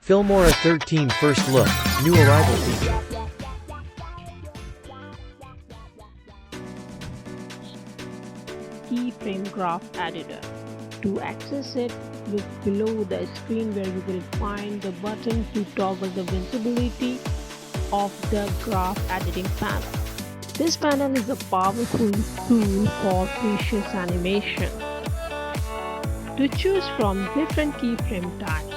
Filmora 13 First Look, New Arrival Feature. Keyframe graph editor. To access it, look below the screen where you will find the button to toggle the visibility of the graph editing panel. This panel is a powerful tool for precious animation. To choose from different keyframe types,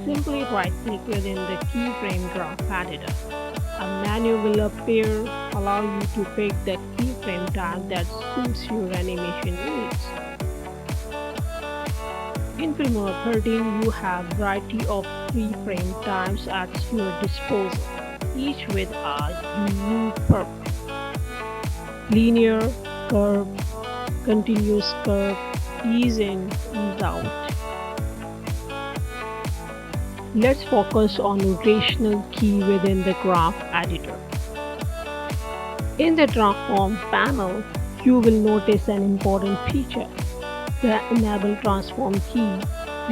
simply right-click within the keyframe graph editor. A menu will appear, allow you to pick the keyframe type that suits your animation needs. In Filmora 13, you have a variety of keyframe types at your disposal, each with a unique purpose. Linear, curve, continuous curve, ease in, ease out. Let's focus on rotational key within the graph editor. In the transform panel, you will notice an important feature, the enable transform key.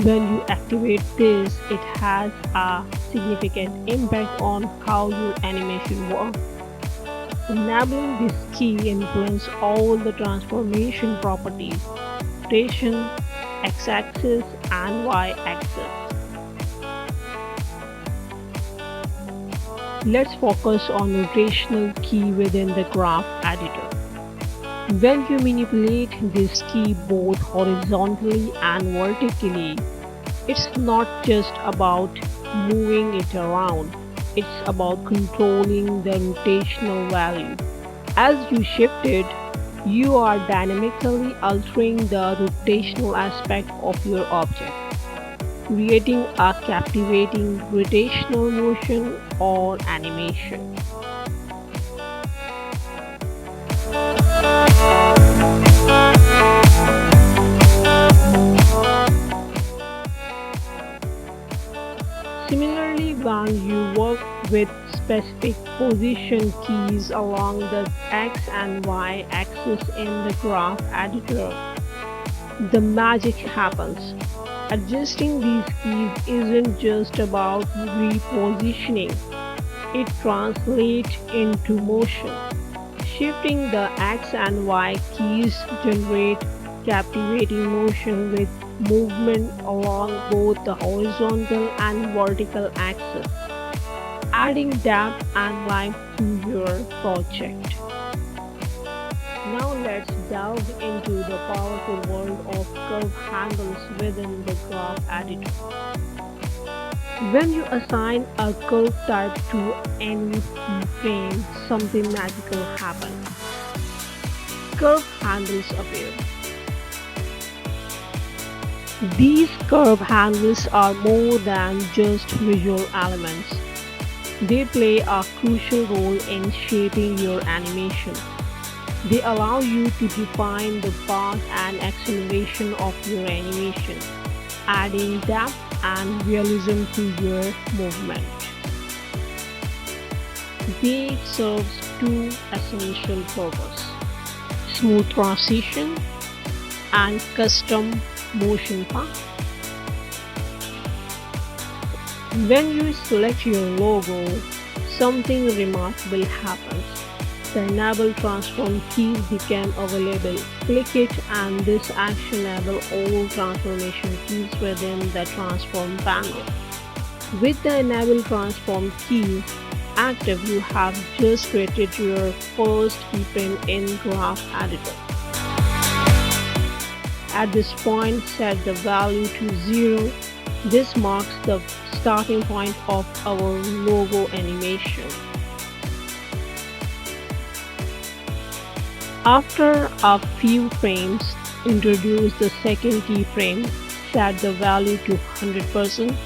When you activate this, it has a significant impact on how your animation works. Enabling this key influences all the transformation properties, rotation, x-axis and y-axis. Let's focus on rotational key within the graph editor. When you manipulate this key both horizontally and vertically, it's not just about moving it around, it's about controlling the rotational value. As you shift it, you are dynamically altering the rotational aspect of your object, creating a captivating rotational motion or animation. Similarly, when you work with specific position keys along the X and Y axis in the graph editor, the magic happens. Adjusting these keys isn't just about repositioning, it translates into motion. Shifting the X and Y keys generate captivating motion with movement along both the horizontal and vertical axis, adding depth and life to your project. Now let's delve into the powerful world of curve handles within the graph editor. When you assign a curve type to any keyframe, something magical happens. Curve handles appear. These curve handles are more than just visual elements. They play a crucial role in shaping your animation. They allow you to define the path and acceleration of your animation, adding depth and realism to your movement. They serve two essential purposes: smooth transition and custom motion path. When you select your logo, something remarkable happens. The enable transform keys become available. Click it and this action enables all transformation keys within the transform panel. With the enable transform keys active, you have just created your first keyframe in graph editor. At this point, set the value to 0. This marks the starting point of our logo animation. After a few frames, introduce the second keyframe, set the value to 100%.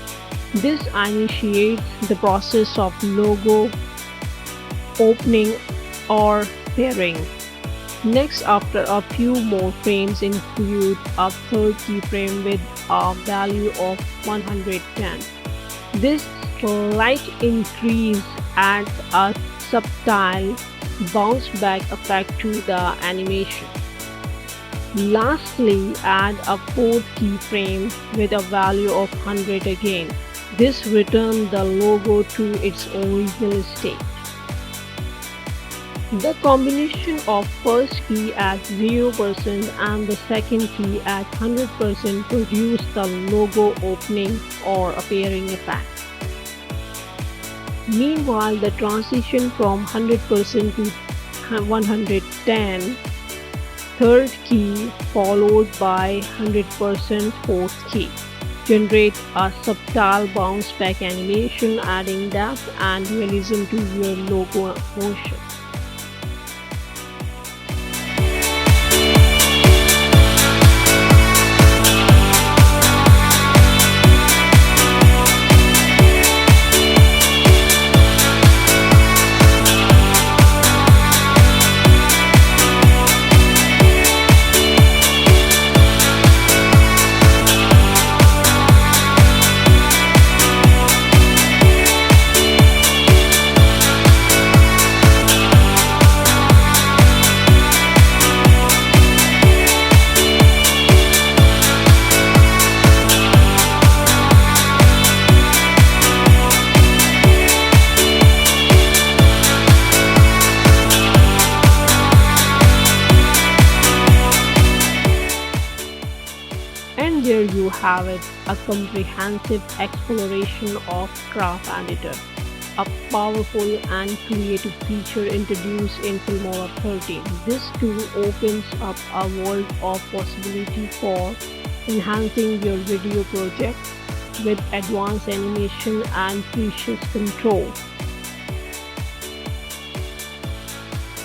This initiates the process of logo opening or pairing. Next, after a few more frames, include a third keyframe with a value of 110. This slight increase adds a subtle bounce back effect to the animation. Lastly, add a fourth keyframe with a value of 100 again. This returns the logo to its original state. The combination of first key at 0% and the second key at 100% produce the logo opening or appearing effect. Meanwhile, the transition from 100% to 110, third key followed by 100% fourth key, generate a subtle bounce back animation, adding depth and realism to your logo motion. And there you have it, a comprehensive exploration of Graph Editor, a powerful and creative feature introduced in Filmora 13. This tool opens up a world of possibility for enhancing your video project with advanced animation and precious control.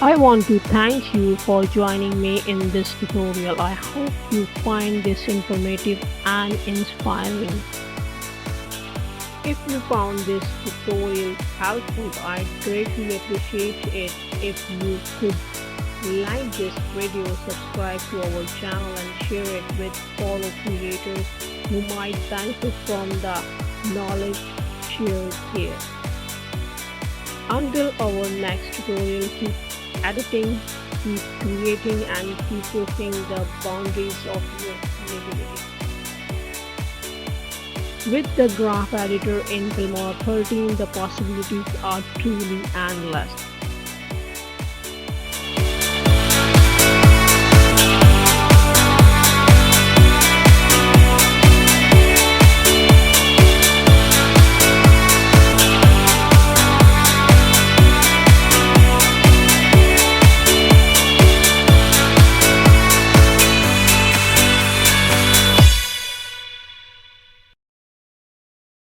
I want to thank you for joining me in this tutorial. I hope you find this informative and inspiring. If you found this tutorial helpful, I'd greatly appreciate it if you could like this video, subscribe to our channel and share it with fellow creators who might benefit from the knowledge shared here. Until our next tutorial, keep editing, keep creating and keep pushing the boundaries of your creativity. With the Graph Editor in Filmora 13, the possibilities are truly endless.